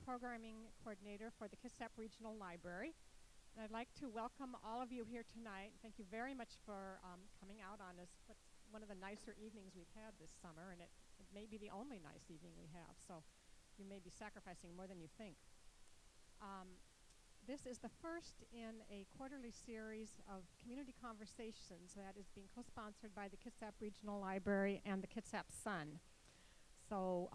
Programming Coordinator for the Kitsap Regional Library. And I'd like to welcome all of you here tonight. Thank you very much for coming out on this, what's one of the nicer evenings we've had this summer, and it may be the only nice evening we have, so you may be sacrificing more than you think. This is the first in a quarterly series of community conversations that is being co-sponsored by the Kitsap Regional Library and the Kitsap Sun. So,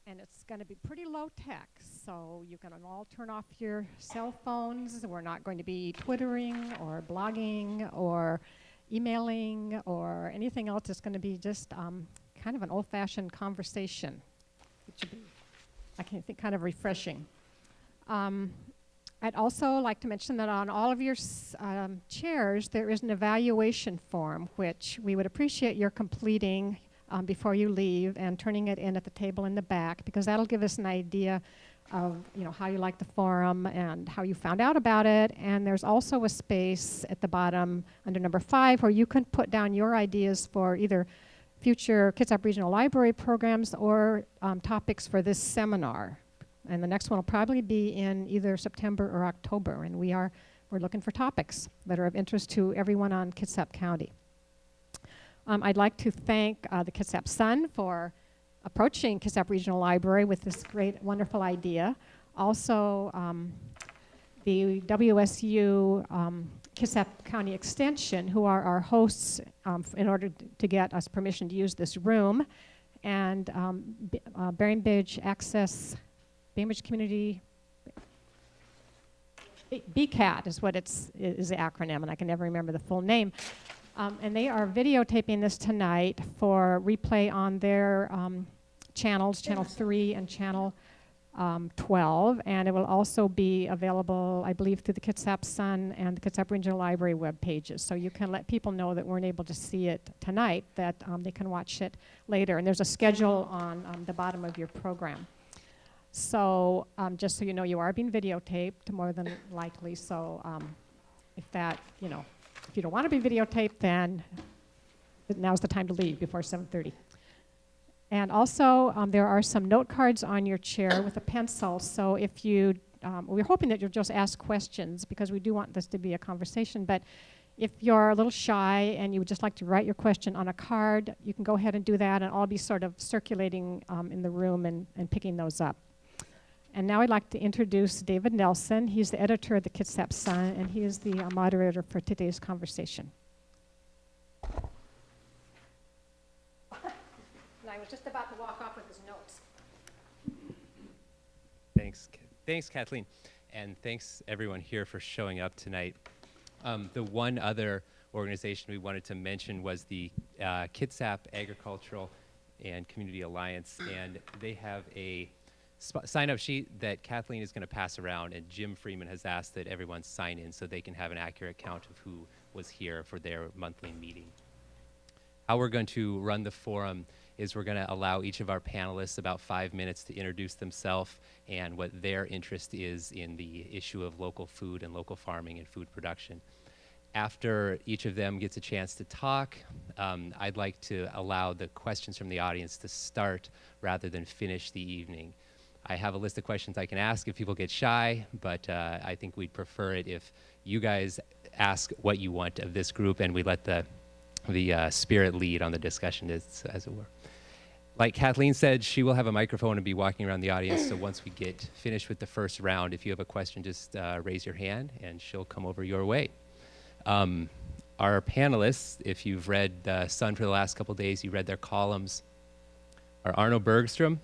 and it's going to be pretty low tech, so you can all turn off your cell phones. We're not going to be twittering or blogging or emailing or anything else. It's going to be just kind of an old-fashioned conversation, which would be, I can think, kind of refreshing. I'd also like to mention that on all of your chairs there is an evaluation form, which we would appreciate your completing before you leave and turning it in at the table in the back, because that'll give us an idea of how you like the forum and how you found out about it. And there's also a space at the bottom under number 5 where you can put down your ideas for either future Kitsap Regional Library programs or topics for this seminar. And the next one will probably be in either September or October, and we're looking for topics that are of interest to everyone on Kitsap County. I'd like to thank the Kitsap Sun for approaching Kitsap Regional Library with this great, wonderful idea. Also, the WSU Kitsap County Extension, who are our hosts in order to get us permission to use this room, and Bainbridge Access, Bainbridge Community, BCAT is what is the acronym, and I can never remember the full name. And they are videotaping this tonight for replay on their channels, Channel 3 and Channel 12. And it will also be available, I believe, through the Kitsap Sun and the Kitsap Regional Library web pages. So you can let people know that weren't able to see it tonight, that they can watch it later. And there's a schedule on the bottom of your program. So just so you know, you are being videotaped, more than likely. So if that, if you don't want to be videotaped, then now's the time to leave before 7:30. And also, there are some note cards on your chair with a pencil. So if you, we're hoping that you'll just ask questions, because we do want this to be a conversation. But if you're a little shy and you would just like to write your question on a card, you can go ahead and do that, and I'll be sort of circulating in the room and picking those up. And now I'd like to introduce David Nelson. He's the editor of the Kitsap Sun, and he is the moderator for today's conversation. And I was just about to walk off with his notes. Thanks, Kathleen. And thanks, everyone here, for showing up tonight. The one other organization we wanted to mention was the Kitsap Agricultural and Community Alliance, and they have a sign-up sheet that Kathleen is going to pass around, and Jim Freeman has asked that everyone sign in so they can have an accurate count of who was here for their monthly meeting. How we're going to run the forum is we're going to allow each of our panelists about 5 minutes to introduce themselves and what their interest is in the issue of local food and local farming and food production. After each of them gets a chance to talk, I'd like to allow the questions from the audience to start rather than finish the evening. I have a list of questions I can ask if people get shy, but I think we'd prefer it if you guys ask what you want of this group and we let the spirit lead on the discussion, as it were. Like Kathleen said, she will have a microphone and be walking around the audience, so once we get finished with the first round, if you have a question, just raise your hand and she'll come over your way. Our panelists, if you've read the Sun for the last couple days, you read their columns, are Arno Bergstrom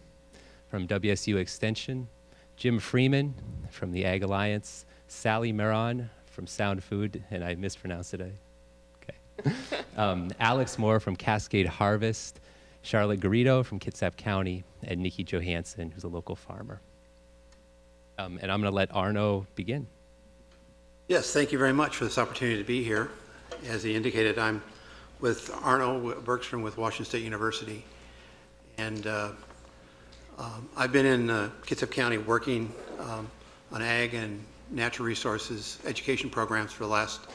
from WSU Extension, Jim Freeman from the Ag Alliance, Sally Maron from Sound Food, and I mispronounced it. Okay. Alex Moore from Cascade Harvest, Charlotte Garrido from Kitsap County, and Nikki Johansson, who's a local farmer. And I'm going to let Arno begin. Yes, thank you very much for this opportunity to be here. As he indicated, I'm with Arno Bergstrom with Washington State University, and I've been in Kitsap County working on ag and natural resources education programs for the last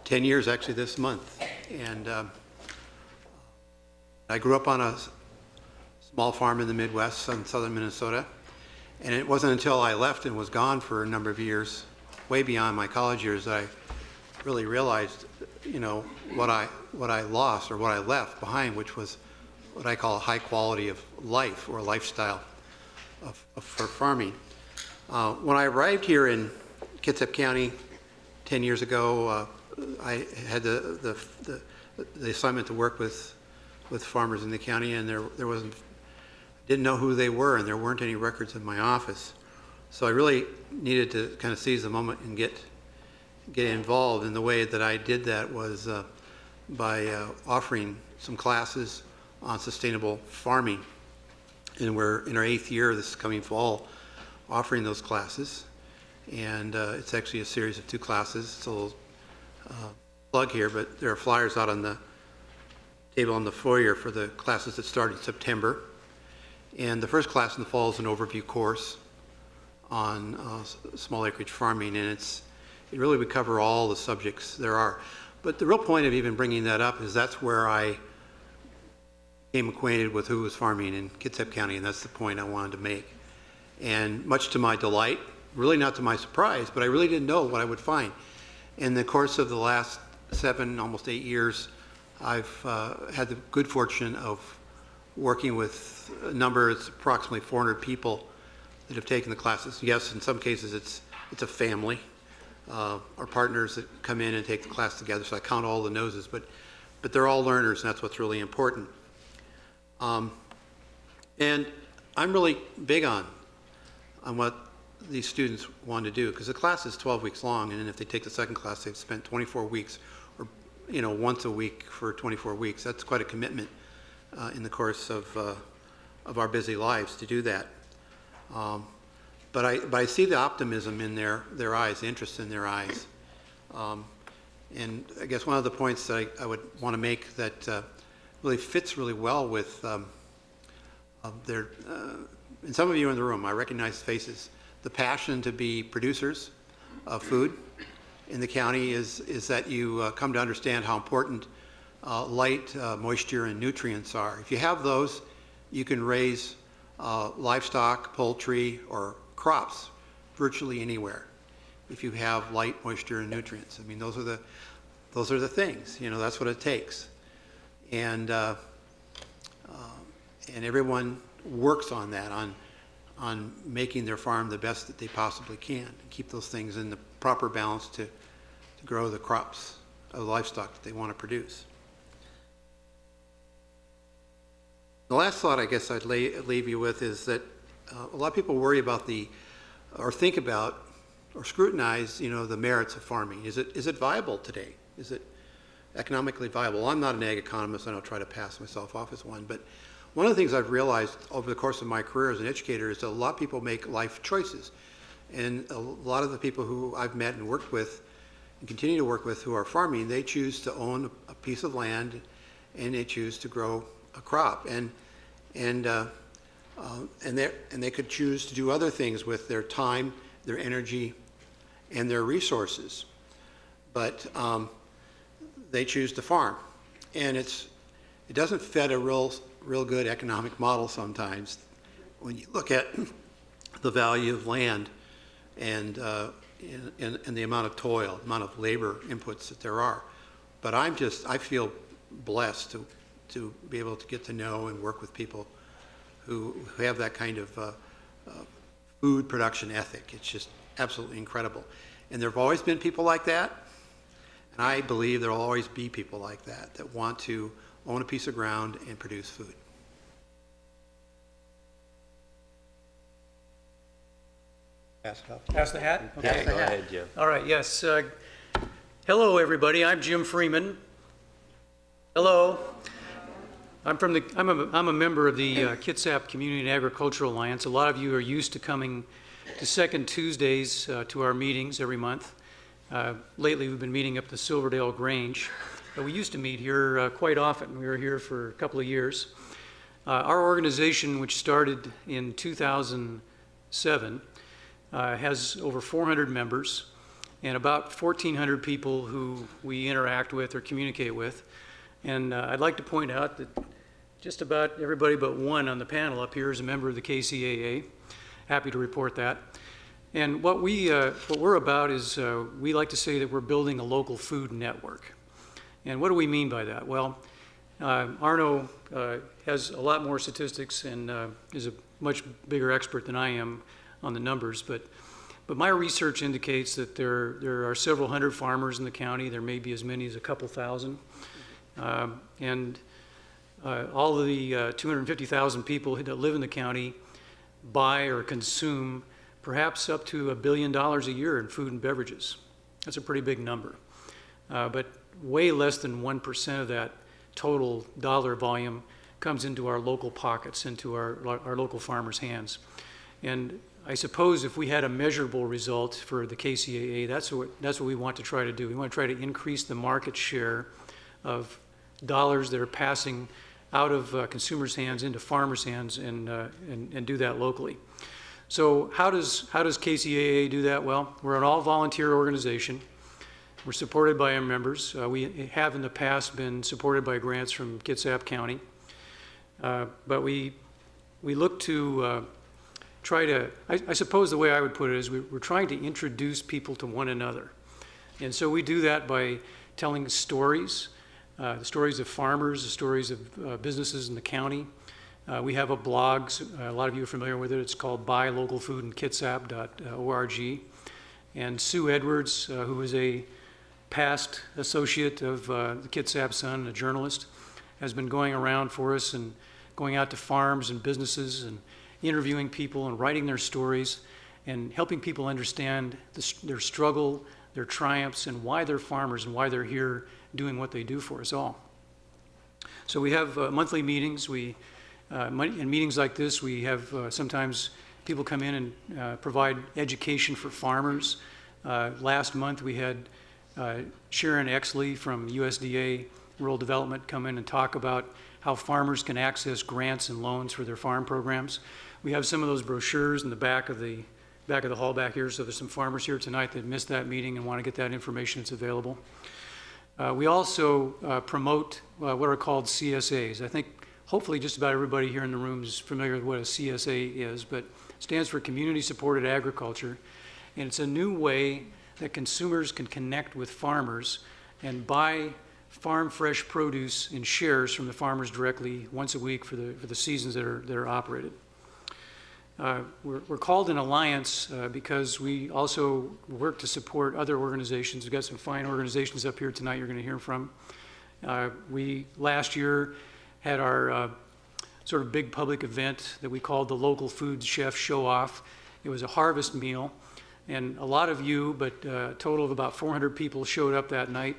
10 years, actually this month. And I grew up on a small farm in the Midwest in southern Minnesota, And it wasn't until I left and was gone for a number of years, way beyond my college years, that I really realized, what I lost or what I left behind, which was what I call a high quality of life or lifestyle for farming. When I arrived here in Kitsap County 10 years ago, I had the assignment to work with farmers in the county, and didn't know who they were, and there weren't any records in my office. So I really needed to kind of seize the moment and get involved. And the way that I did that was by offering some classes on sustainable farming. And we're in our 8th year this coming fall offering those classes. And it's actually a series of 2 classes. It's a little plug here, but there are flyers out on the table on the foyer for the classes that start in September. And the first class in the fall is an overview course on small acreage farming, and it really would cover all the subjects there are. But the real point of even bringing that up is that's where I became acquainted with who was farming in Kitsap County, and that's the point I wanted to make. And much to my delight, really not to my surprise, but I really didn't know what I would find. In the course of the last 7, almost 8 years, I've had the good fortune of working with a number, it's approximately 400 people that have taken the classes. Yes, in some cases it's a family, or partners that come in and take the class together, so I count all the noses, but they're all learners, and that's what's really important. And I'm really big on what these students want to do, because the class is 12 weeks long, and then if they take the second class, they've spent 24 weeks, or once a week for 24 weeks. That's quite a commitment in the course of our busy lives to do that. But I see the optimism in their eyes, the interest in their eyes. And I guess one of the points that I would want to make that really fits really well with and some of you in the room, I recognize faces, the passion to be producers of food in the county is that you come to understand how important light, moisture, and nutrients are. If you have those, you can raise livestock, poultry, or crops virtually anywhere. If you have light, moisture, and nutrients, I mean, those are the things. That's what it takes. And everyone works on that, on making their farm the best that they possibly can, and keep those things in the proper balance to grow the crops of the livestock that they want to produce. The last thought I guess I'd leave you with is that a lot of people worry about or think about, or scrutinize, the merits of farming. Is it viable today? Is it economically viable? I'm not an ag economist. I don't try to pass myself off as one, but one of the things I've realized over the course of my career as an educator is that a lot of people make life choices. And a lot of the people who I've met and worked with and continue to work with who are farming, they choose to own a piece of land and they choose to grow a crop. And they could choose to do other things with their time, their energy, and their resources. But they choose to farm. And it doesn't fit a real good economic model sometimes when you look at the value of land and the amount of toil, amount of labor inputs that there are. But I feel blessed to be able to get to know and work with people who have that kind of food production ethic. It's just absolutely incredible. And there have always been people like that, and I believe there will always be people like that want to own a piece of ground and produce food. Pass it up. Pass the hat? Okay, go ahead, Jim. All right, yes. Hello, everybody. I'm Jim Freeman. Hello. I'm a member of the Kitsap Community and Agricultural Alliance. A lot of you are used to coming to second Tuesdays to our meetings every month. Lately, we've been meeting up at the Silverdale Grange. We used to meet here quite often. We were here for a couple of years. Our organization, which started in 2007, has over 400 members and about 1,400 people who we interact with or communicate with. And I'd like to point out that just about everybody but one on the panel up here is a member of the KCAA. happy to report that. And what we're about is we like to say that we're building a local food network. And what do we mean by that? Well, Arno has a lot more statistics and is a much bigger expert than I am on the numbers, but my research indicates that there are several hundred farmers in the county. There may be as many as a couple thousand. And all of the 250,000 people that live in the county buy or consume perhaps up to $1 billion a year in food and beverages. That's a pretty big number. But way less than 1% of that total dollar volume comes into our local pockets, into our local farmers' hands. And I suppose if we had a measurable result for the KCAA, that's what we want to try to do. We want to try to increase the market share of dollars that are passing out of consumers' hands into farmers' hands and do that locally. So how does KCAA do that? Well, we're an all-volunteer organization. We're supported by our members. We have in the past been supported by grants from Kitsap County. But we look to try to, I suppose the way I would put it is we're trying to introduce people to one another. And so we do that by telling stories, the stories of farmers, the stories of businesses in the county. We have a blog, a lot of you are familiar with it. It's called buylocalfoodandkitsap.org. And Sue Edwards, who is a past associate of the Kitsap Sun, a journalist, has been going around for us and going out to farms and businesses and interviewing people and writing their stories and helping people understand their struggle, their triumphs, and why they're farmers and why they're here doing what they do for us all. So we have monthly meetings. In meetings like this, we have sometimes people come in and provide education for farmers. Last month we had Sharon Exley from USDA Rural Development come in and talk about how farmers can access grants and loans for their farm programs. We have some of those brochures in the back of the hall back here, so there's some farmers here tonight that missed that meeting and want to get that information that's available. We also promote what are called CSAs. I think hopefully just about everybody here in the room is familiar with what a CSA is, but it stands for Community Supported Agriculture, and it's a new way that consumers can connect with farmers and buy farm fresh produce in shares from the farmers directly once a week for the seasons that are operated. We're called an alliance because we also work to support other organizations. We've got some fine organizations up here tonight you're going to hear from. We last year had our sort of big public event that we called the Local Food Chef Show Off. It was a harvest meal, and a lot of you, but a total of about 400 people showed up that night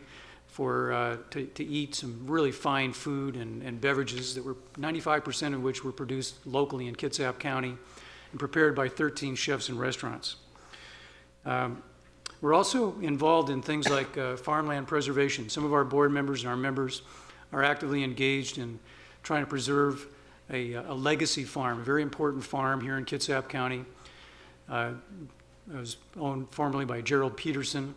to eat some really fine food and beverages that were 95% of which were produced locally in Kitsap County and prepared by 13 chefs and restaurants. We're also involved in things like farmland preservation. Some of our board members and our members are actively engaged in trying to preserve a legacy farm, a very important farm here in Kitsap County. It was owned formerly by Gerald Peterson,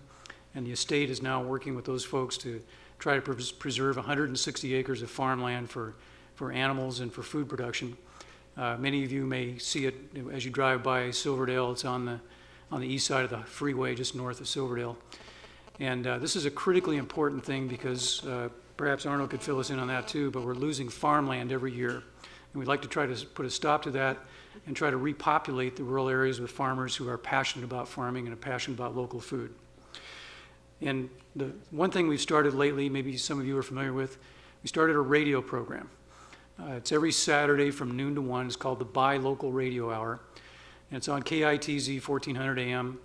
and the estate is now working with those folks to try to preserve 160 acres of farmland for animals and for food production. Many of you may see it as you drive by Silverdale. It's on the east side of the freeway, just north of Silverdale. And this is a critically important thing because perhaps Arnold could fill us in on that too, but we're losing farmland every year. And we'd like to try to put a stop to that and try to repopulate the rural areas with farmers who are passionate about farming and are passionate about local food. And the one thing we've started lately, maybe some of you are familiar with, we started a radio program. It's every Saturday from noon to 1. It's called the Buy Local Radio Hour. And it's on KITZ 1400 AM,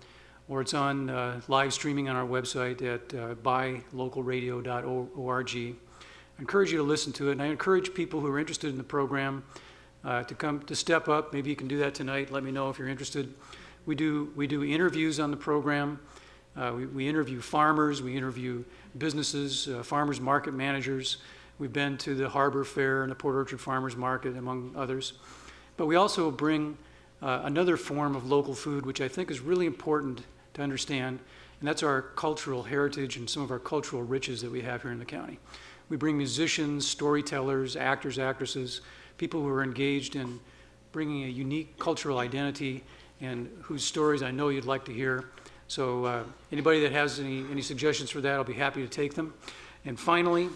or it's on live streaming on our website at buylocalradio.org. I encourage you to listen to it, and I encourage people who are interested in the program to step up. Maybe you can do that tonight. Let me know if you're interested. We do interviews on the program. We interview farmers, we interview businesses, farmers market managers. We've been to the Harbor Fair and the Port Orchard Farmers Market, among others. But we also bring another form of local food, which I think is really important to understand, and that's our cultural heritage and some of our cultural riches that we have here in the county. We bring musicians, storytellers, actors, actresses, people who are engaged in bringing a unique cultural identity and whose stories I know you'd like to hear. So anybody that has any suggestions for that, I'll be happy to take them. And finally,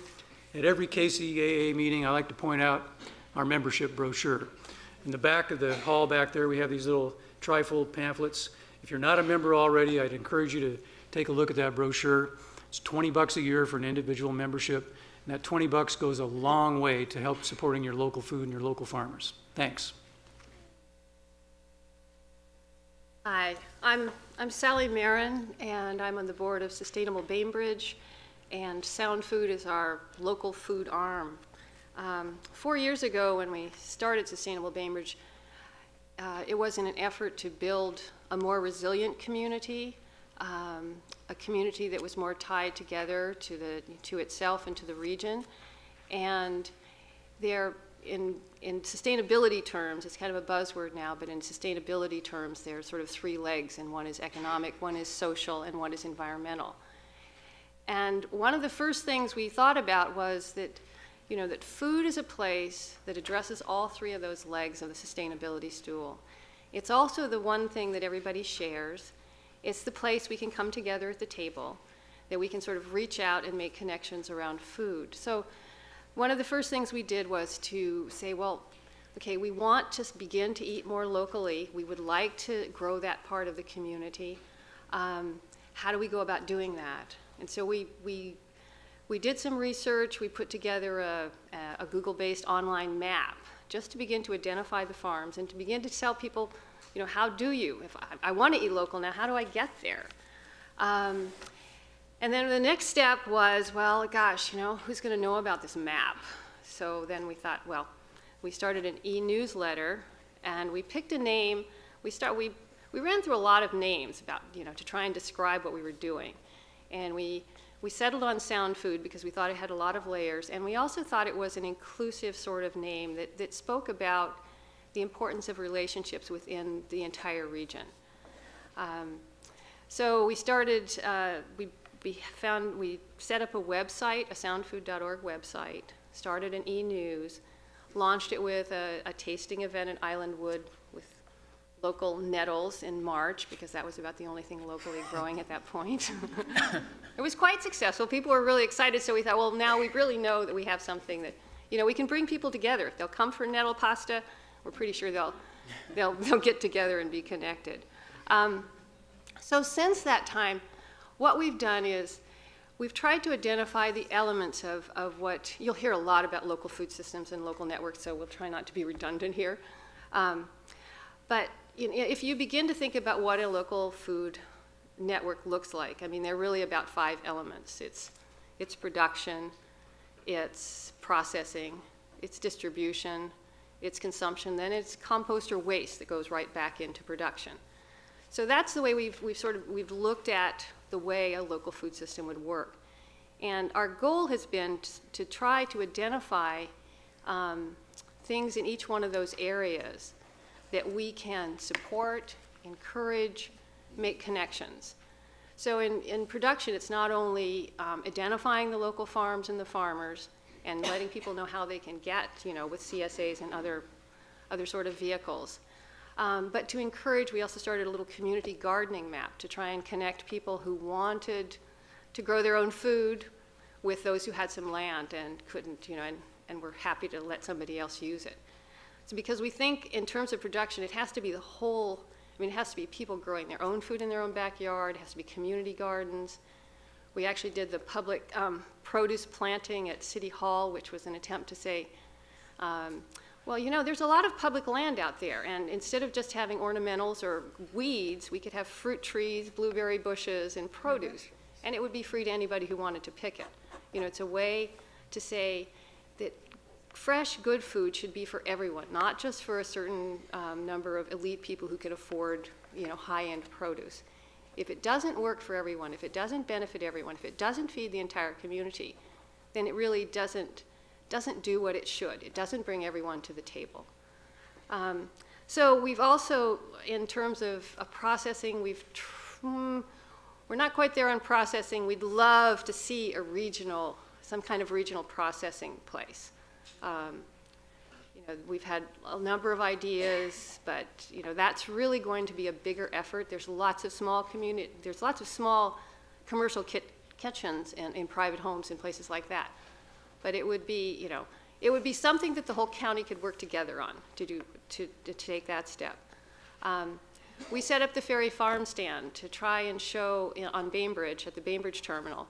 at every KCAA meeting, I like to point out our membership brochure. In the back of the hall back there, we have these little trifold pamphlets. If you're not a member already, I'd encourage you to take a look at that brochure. It's $20 a year for an individual membership, and that $20 goes a long way to help supporting your local food and your local farmers. Thanks. Hi, I'm Sally Marin, and I'm on the board of Sustainable Bainbridge, and Sound Food is our local food arm. 4 years ago, when we started Sustainable Bainbridge, it was in an effort to build a more resilient community, a community that was more tied together to itself and to the region. And there, in sustainability terms, it's kind of a buzzword now, but in sustainability terms, there are sort of three legs, and one is economic, one is social, and one is environmental. And one of the first things we thought about was that, that food is a place that addresses all three of those legs of the sustainability stool. It's also the one thing that everybody shares. It's the place we can come together at the table, that we can sort of reach out and make connections around food. So one of the first things we did was to say, well, okay, we want to begin to eat more locally. We would like to grow that part of the community. How do we go about doing that? And so we did some research. We put together a Google-based online map just to begin to identify the farms and to begin to tell people, how do you? If I want to eat local now, how do I get there? And then the next step was, well, gosh, who's going to know about this map? So then we thought, well, we started an e-newsletter, and we picked a name. We ran through a lot of names about, to try and describe what we were doing. And we settled on Sound Food because we thought it had a lot of layers, and we also thought it was an inclusive sort of name that spoke about the importance of relationships within the entire region. So we started, we set up a website, a soundfood.org website, started an e-news, launched it with a tasting event at Islandwood with local nettles in March, because that was about the only thing locally growing at that point. It was quite successful. People were really excited, so we thought, well, now we really know that we have something that, we can bring people together. If they'll come for nettle pasta, we're pretty sure they'll get together and be connected. So since that time, what we've done is we've tried to identify the elements of what, you'll hear a lot about local food systems and local networks, so we'll try not to be redundant here. But if you begin to think about what a local food network looks like, they're really about 5 elements. It's production, it's processing, it's distribution, it's consumption, then it's compost or waste that goes right back into production. So that's the way we've looked at the way a local food system would work. And our goal has been to try to identify things in each one of those areas that we can support, encourage, make connections. So in production, it's not only identifying the local farms and the farmers and letting people know how they can get, with CSAs and other sort of vehicles. But to encourage, we also started a little community gardening map to try and connect people who wanted to grow their own food with those who had some land and couldn't, and were happy to let somebody else use it. So because we think in terms of production, it has to be the whole, it has to be people growing their own food in their own backyard, it has to be community gardens. We actually did the public produce planting at City Hall, which was an attempt to say, well, there's a lot of public land out there, and instead of just having ornamentals or weeds, we could have fruit trees, blueberry bushes, and produce, and it would be free to anybody who wanted to pick it. It's a way to say that fresh, good food should be for everyone, not just for a certain number of elite people who can afford, high-end produce. If it doesn't work for everyone, if it doesn't benefit everyone, if it doesn't feed the entire community, then it really doesn't do what it should. It doesn't bring everyone to the table. So we've also, in terms of processing, we're not quite there on processing. We'd love to see some kind of regional processing place. we've had a number of ideas, but that's really going to be a bigger effort. There's lots of small commercial kitchens in private homes and places like that. But it would be, it would be something that the whole county could work together on to take that step. We set up the Ferry Farm stand to try and show on Bainbridge, at the Bainbridge terminal.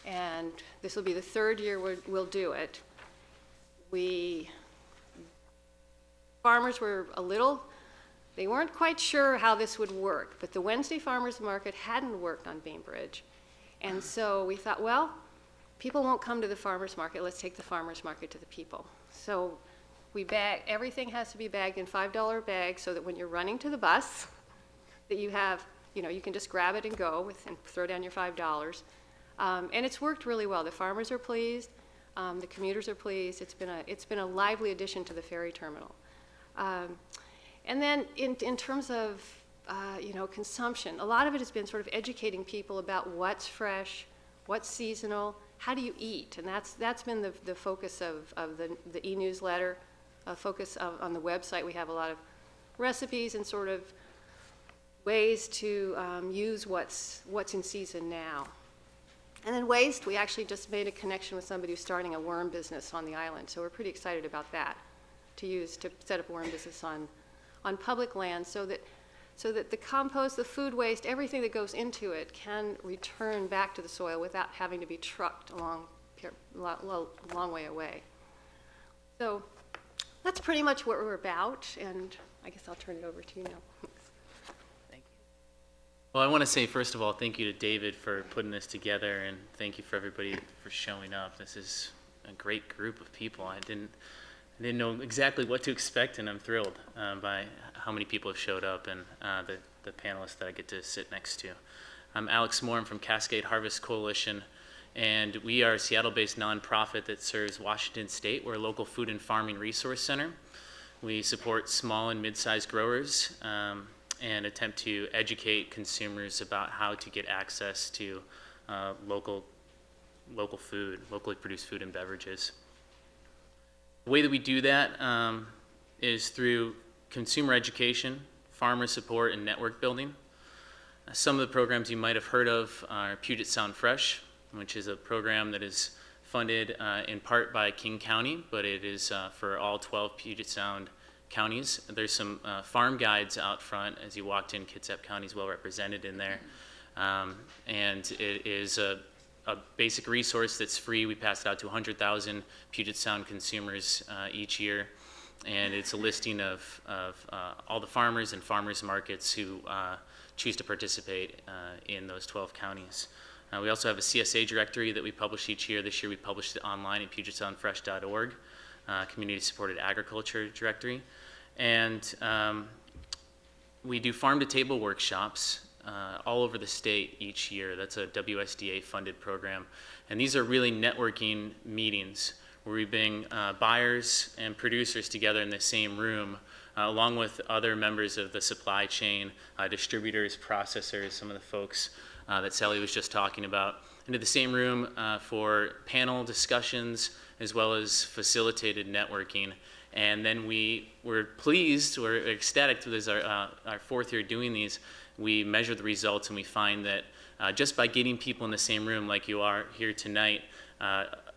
And this will be the third year we'll do it. Farmers were they weren't quite sure how this would work, but the Wednesday Farmers Market hadn't worked on Bainbridge. And so we thought, well, people won't come to the farmers market, let's take the farmers market to the people. So everything has to be bagged in $5 bags so that when you're running to the bus, that you have, you can just grab it and go and throw down your $5. And it's worked really well. The farmers are pleased, the commuters are pleased. It's been a lively addition to the ferry terminal. And then in terms of consumption, a lot of it has been sort of educating people about what's fresh, what's seasonal, how do you eat, and that's been the focus of the e-newsletter. Focus on the website. We have a lot of recipes and sort of ways to use what's in season now. And then waste, we actually just made a connection with somebody who's starting a worm business on the island, so we're pretty excited about that, to set up a worm business on public land so that the compost, the food waste, everything that goes into it can return back to the soil without having to be trucked a long way away. So that's pretty much what we're about, and I guess I'll turn it over to you now. Thank you. Well, I want to say, first of all, thank you to David for putting this together, and thank you for everybody for showing up. This is a great group of people. I didn't know exactly what to expect, and I'm thrilled by how many people have showed up and the panelists that I get to sit next to. I'm Alex Moore. I'm from Cascade Harvest Coalition. And we are a Seattle-based nonprofit that serves Washington State. We're a local food and farming resource center. We support small and mid-sized growers and attempt to educate consumers about how to get access to local food, locally produced food and beverages. The way that we do that is through consumer education, farmer support, and network building. Some of the programs you might have heard of are Puget Sound Fresh, which is a program that is funded in part by King County, but it is for all 12 Puget Sound counties. There's some farm guides out front as you walked in. Kitsap County is well represented in there. And it is a basic resource that's free. We pass it out to 100,000 Puget Sound consumers each year. And it's a listing of all the farmers and farmers markets who choose to participate in those 12 counties. We also have a CSA directory that we publish each year. This year we published it online at PugetSoundFresh.org, Community Supported Agriculture Directory. And we do farm-to-table workshops all over the state each year. That's a WSDA-funded program. And these are really networking meetings where we bring buyers and producers together in the same room, along with other members of the supply chain, distributors, processors, some of the folks that Sally was just talking about, into the same room for panel discussions as well as facilitated networking. And then we're pleased, we're ecstatic to this, our fourth year doing these. We measure the results and we find that just by getting people in the same room like you are here tonight,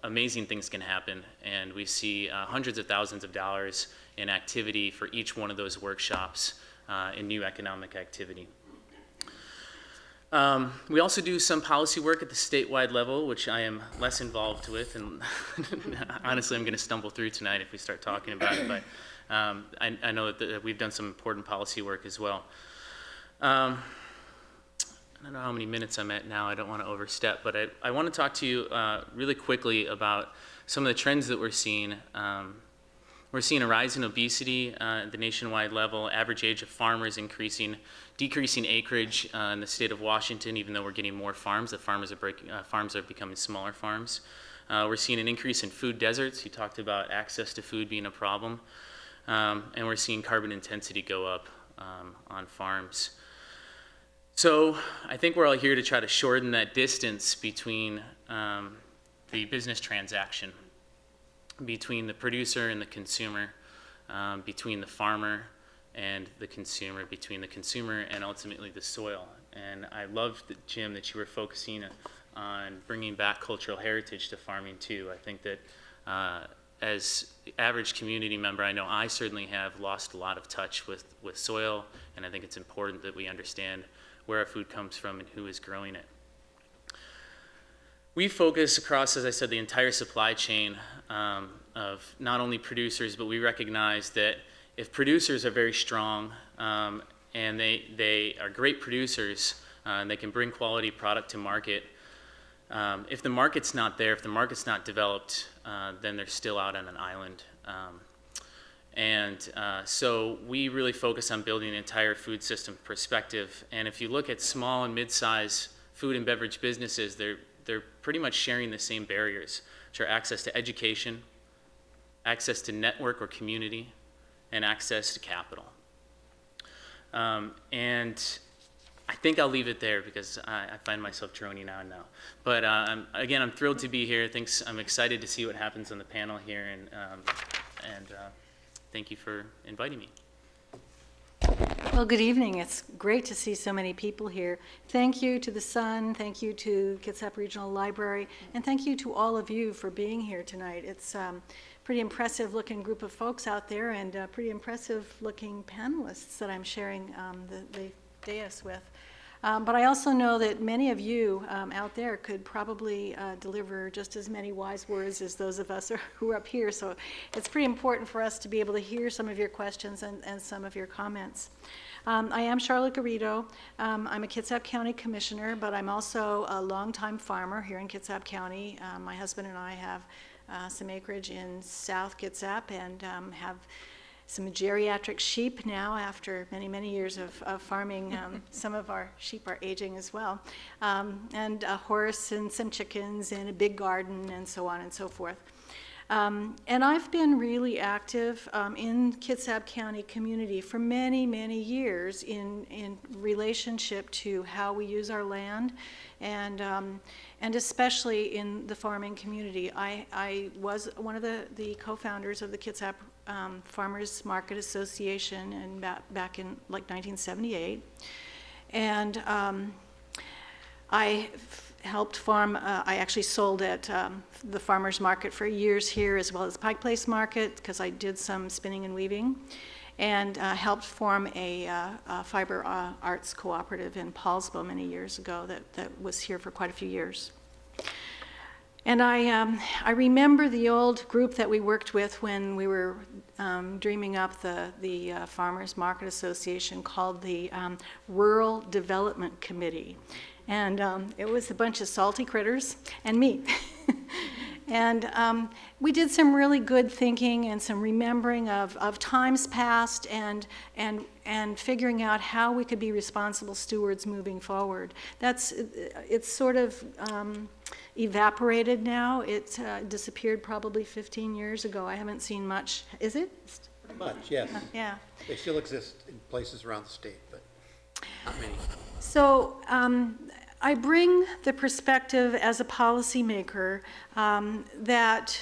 amazing things can happen. And we see hundreds of thousands of dollars in activity for each one of those workshops in new economic activity. We also do some policy work at the statewide level, which I am less involved with, and honestly I'm going to stumble through tonight if we start talking about it, but I know that we've done some important policy work as well. I don't know how many minutes I'm at now, I don't want to overstep, but I want to talk to you really quickly about some of the trends that we're seeing. We're seeing a rise in obesity at the nationwide level, average age of farmers increasing, decreasing acreage in the state of Washington, even though we're getting more farms. The farms are becoming smaller farms. We're seeing an increase in food deserts. You talked about access to food being a problem. And we're seeing carbon intensity go up on farms. So I think we're all here to try to shorten that distance between the business transaction between the producer and the consumer, between the farmer and the consumer, between the consumer and ultimately the soil. And I loved, Jim, that you were focusing on bringing back cultural heritage to farming too. I think that as the average community member, I know I certainly have lost a lot of touch with soil, and I think it's important that we understand where our food comes from and who is growing it. We focus across, as I said, the entire supply chain of not only producers, but we recognize that if producers are very strong and they are great producers and they can bring quality product to market, if the market's not there, if the market's not developed, then they're still out on an island. So we really focus on building an entire food system perspective. And if you look at small and mid-size food and beverage businesses, they're pretty much sharing the same barriers, which are access to education, access to network or community, and access to capital. And I think I'll leave it there because I find myself droning on now. But again, I'm thrilled to be here. I'm excited to see what happens on the panel here, and thank you for inviting me. Well, good evening. It's great to see so many people here. Thank you to the Sun, thank you to Kitsap Regional Library, and thank you to all of you for being here tonight. It's a pretty impressive looking group of folks out there and pretty impressive looking panelists that I'm sharing the dais with. But I also know that many of you out there could probably deliver just as many wise words as those of us who are up here. So it's pretty important for us to be able to hear some of your questions and some of your comments. I am Charlotte Garrido. I'm a Kitsap County Commissioner, but I'm also a longtime farmer here in Kitsap County. My husband and I have some acreage in South Kitsap and have some geriatric sheep now after many, many years of farming. Some of our sheep are aging as well. And a horse and some chickens and a big garden and so on and so forth. And I've been really active in Kitsap County community for many, many years in relationship to how we use our land and especially in the farming community. I was one of the co-founders of the Kitsap Farmers Market Association and back in like 1978. And I helped farm, I actually sold at the farmers market for years here as well as Pike Place Market because I did some spinning and weaving, and helped form a fiber arts cooperative in Paulsbo many years ago that was here for quite a few years. And I remember the old group that we worked with when we were dreaming up the Farmers Market Association called the Rural Development Committee. And it was a bunch of salty critters and me. And we did some really good thinking and some remembering of times past and figuring out how we could be responsible stewards moving forward. It's sort of evaporated now. It disappeared probably 15 years ago. I haven't seen much. Is it? Pretty much, yes. Yeah. They still exist in places around the state, but not many. So I bring the perspective as a policymaker that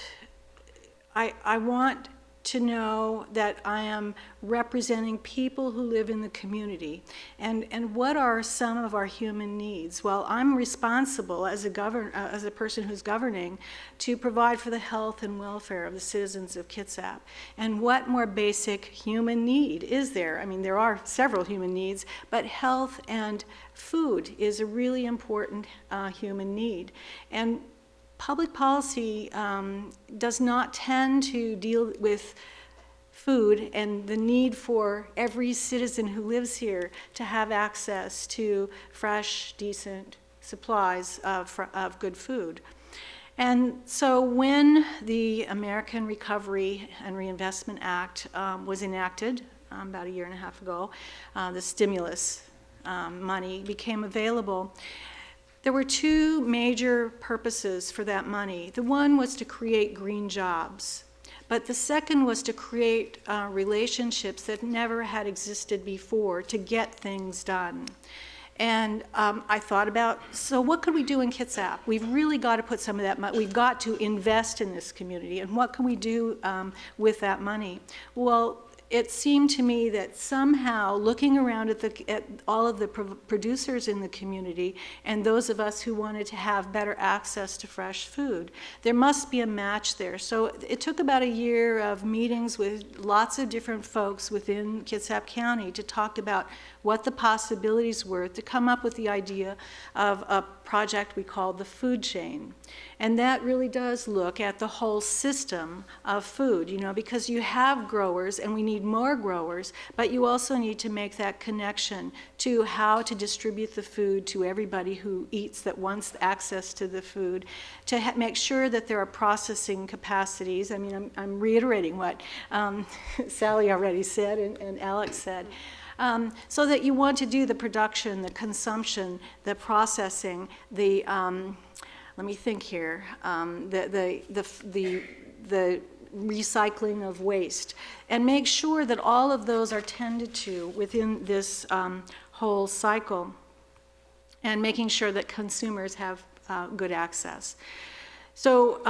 I want to know that I am representing people who live in the community. And what are some of our human needs? Well, I'm responsible as a person who's governing to provide for the health and welfare of the citizens of Kitsap. And what more basic human need is there? I mean, there are several human needs, but health and food is a really important human need. And public policy does not tend to deal with food and the need for every citizen who lives here to have access to fresh, decent supplies of good food. And so when the American Recovery and Reinvestment Act was enacted about a year and a half ago, the stimulus money became available. There were two major purposes for that money. The one was to create green jobs, but the second was to create relationships that never had existed before to get things done. And I thought about, so what could we do in Kitsap? We've really got to put some of that money, we've got to invest in this community, and what can we do with that money? Well, it seemed to me that somehow looking around at all of the producers in the community and those of us who wanted to have better access to fresh food, there must be a match there. So it took about a year of meetings with lots of different folks within Kitsap County to talk about what the possibilities were, to come up with the idea of a project we called the food chain. And that really does look at the whole system of food, you know, because you have growers and we need more growers, but you also need to make that connection to how to distribute the food to everybody who eats, that wants access to the food, to make sure that there are processing capacities. I mean, I'm reiterating what Sally already said and Alex said. So that you want to do the production, the consumption, the processing, the let me think here, the recycling of waste, and make sure that all of those are tended to within this whole cycle, and making sure that consumers have good access. So.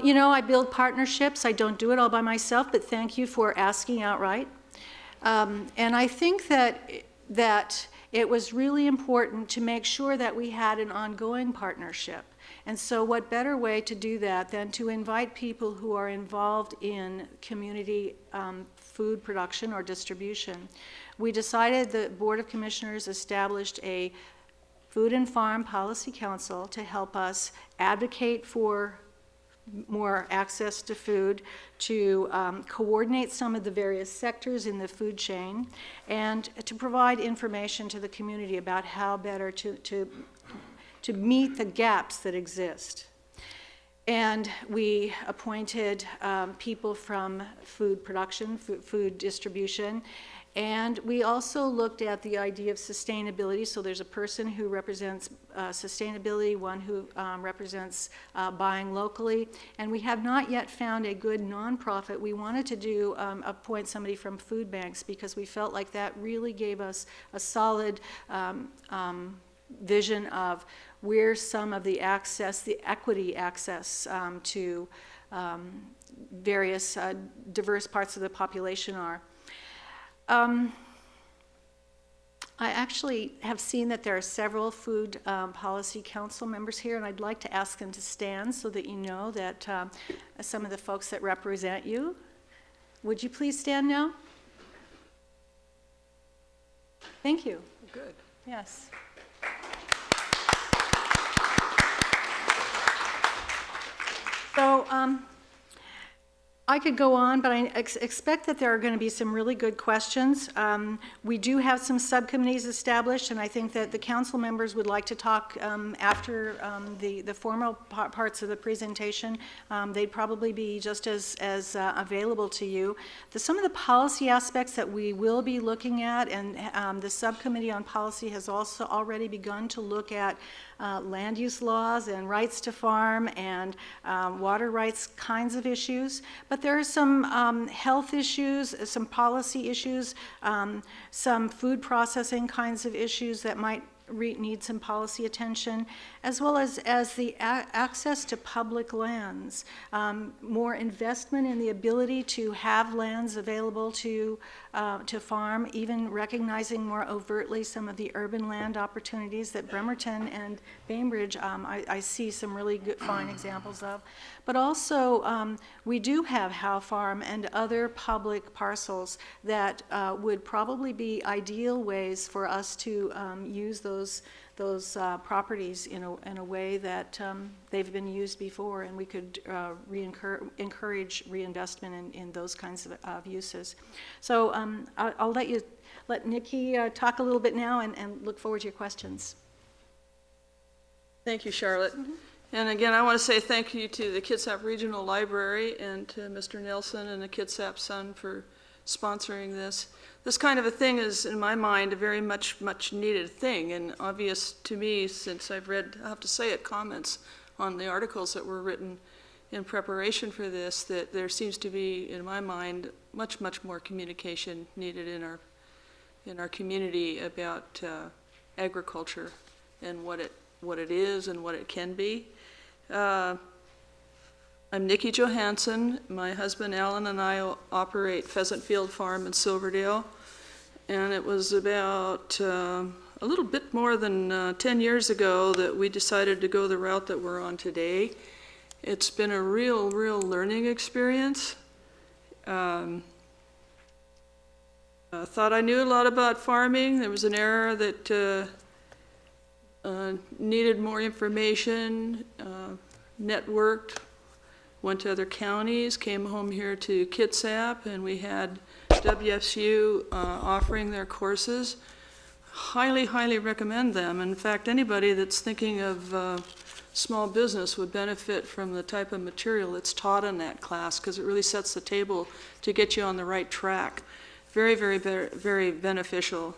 You know, I build partnerships. I don't do it all by myself, but thank you for asking outright. And I think that it was really important to make sure that we had an ongoing partnership. And so what better way to do that than to invite people who are involved in community food production or distribution. We decided the Board of Commissioners established a Food and Farm Policy Council to help us advocate for more access to food, to coordinate some of the various sectors in the food chain, and to provide information to the community about how better to meet the gaps that exist. And we appointed people from food production, food distribution, and we also looked at the idea of sustainability. So there's a person who represents sustainability, one who represents buying locally, and we have not yet found a good nonprofit. We wanted to appoint somebody from food banks because we felt like that really gave us a solid vision of where some of the access, the equity access to various diverse parts of the population are. I actually have seen that there are several Food Policy Council members here, and I'd like to ask them to stand so that you know that some of the folks that represent you. Would you please stand now? Thank you. Good. Yes. So I could go on, but I expect that there are going to be some really good questions. We do have some subcommittees established, and I think that the council members would like to talk after the formal parts of the presentation. They'd probably be just as available to you. Some of the policy aspects that we will be looking at, and the subcommittee on policy has also already begun to look at land use laws and rights to farm and water rights kinds of issues. But there are some health issues, some policy issues, some food processing kinds of issues that might need some policy attention, as well as the access to public lands, more investment in the ability to have lands available to farm, even recognizing more overtly some of the urban land opportunities that Bremerton and Bainbridge I see some really good, fine examples of. But also, we do have Howe Farm and other public parcels that would probably be ideal ways for us to use those properties in a way that they've been used before, and we could encourage reinvestment in those kinds of uses. So I'll let Nikki talk a little bit now, and look forward to your questions. Thank you, Charlotte. And again, I want to say thank you to the Kitsap Regional Library and to Mr. Nelson and the Kitsap Sun for sponsoring this. This kind of a thing is, in my mind, a very much needed thing, and obvious to me since I've read, I have to say it, comments on the articles that were written in preparation for this, that there seems to be, in my mind, much more communication needed in our in our community about agriculture and what it is and what it can be. I'm Nikki Johansson. My husband Alan and I operate Pheasant Field Farm in Silverdale, and it was about a little bit more than 10 years ago that we decided to go the route that we're on today. It's been a real learning experience. I thought I knew a lot about farming. There was an era that needed more information, networked, went to other counties, came home here to Kitsap, and we had WSU offering their courses. Highly recommend them. In fact, anybody that's thinking of small business would benefit from the type of material that's taught in that class, because it really sets the table to get you on the right track. Very beneficial.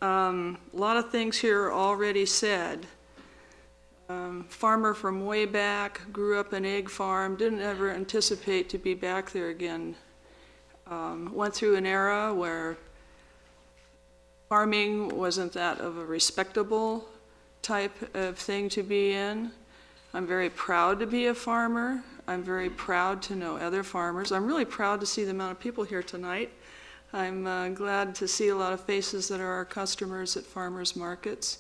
A lot of things here are already said. Farmer from way back, grew up an egg farm, didn't ever anticipate to be back there again. Went through an era where farming wasn't that of a respectable type of thing to be in. I'm very proud to be a farmer. I'm very proud to know other farmers. I'm really proud to see the amount of people here tonight. I'm glad to see a lot of faces that are our customers at farmers markets.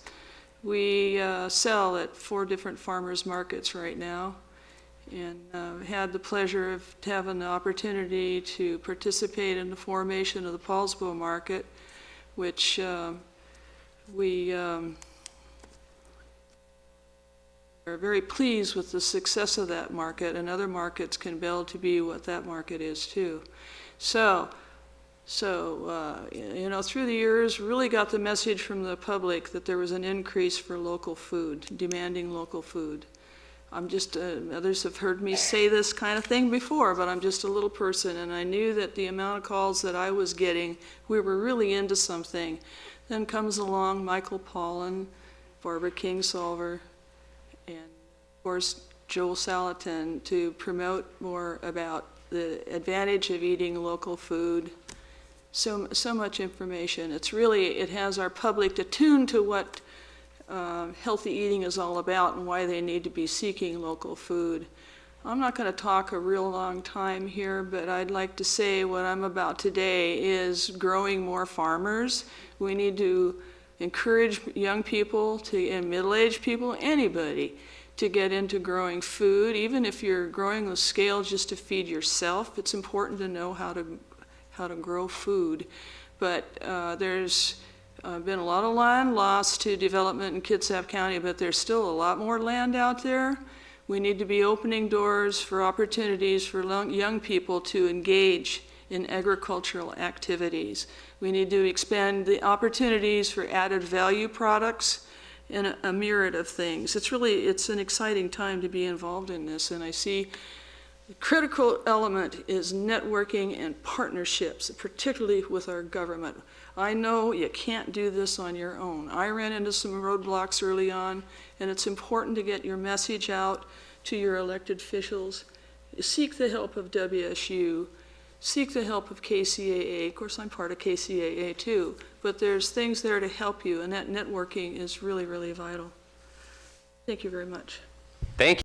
We sell at 4 different farmers markets right now, and had the pleasure of having the opportunity to participate in the formation of the Paulsbo market, which we are very pleased with the success of that market, and other markets can build to be what that market is too. So you know, through the years, really got the message from the public that there was an increase for local food, demanding local food. I'm just, others have heard me say this kind of thing before, but I'm just a little person, and I knew that the amount of calls that I was getting, we were really into something. Then comes along Michael Pollan, Barbara Kingsolver, and of course Joel Salatin to promote more about the advantage of eating local food. So much information. It's really, it has our public attuned to what healthy eating is all about and why they need to be seeking local food. I'm not going to talk a real long time here, but I'd like to say what I'm about today is growing more farmers. We need to encourage young people and middle-aged people, anybody, to get into growing food. Even if you're growing with scale just to feed yourself, it's important to know how to grow food. But there's been a lot of land lost to development in Kitsap County, but there's still a lot more land out there. We need to be opening doors for opportunities for young people to engage in agricultural activities. We need to expand the opportunities for added value products and a myriad of things. It's an exciting time to be involved in this, and I see the critical element is networking and partnerships, particularly with our government. I know you can't do this on your own. I ran into some roadblocks early on, and it's important to get your message out to your elected officials. Seek the help of WSU. Seek the help of KCAA. Of course, I'm part of KCAA too, but there's things there to help you, and that networking is really vital. Thank you very much. Thank you.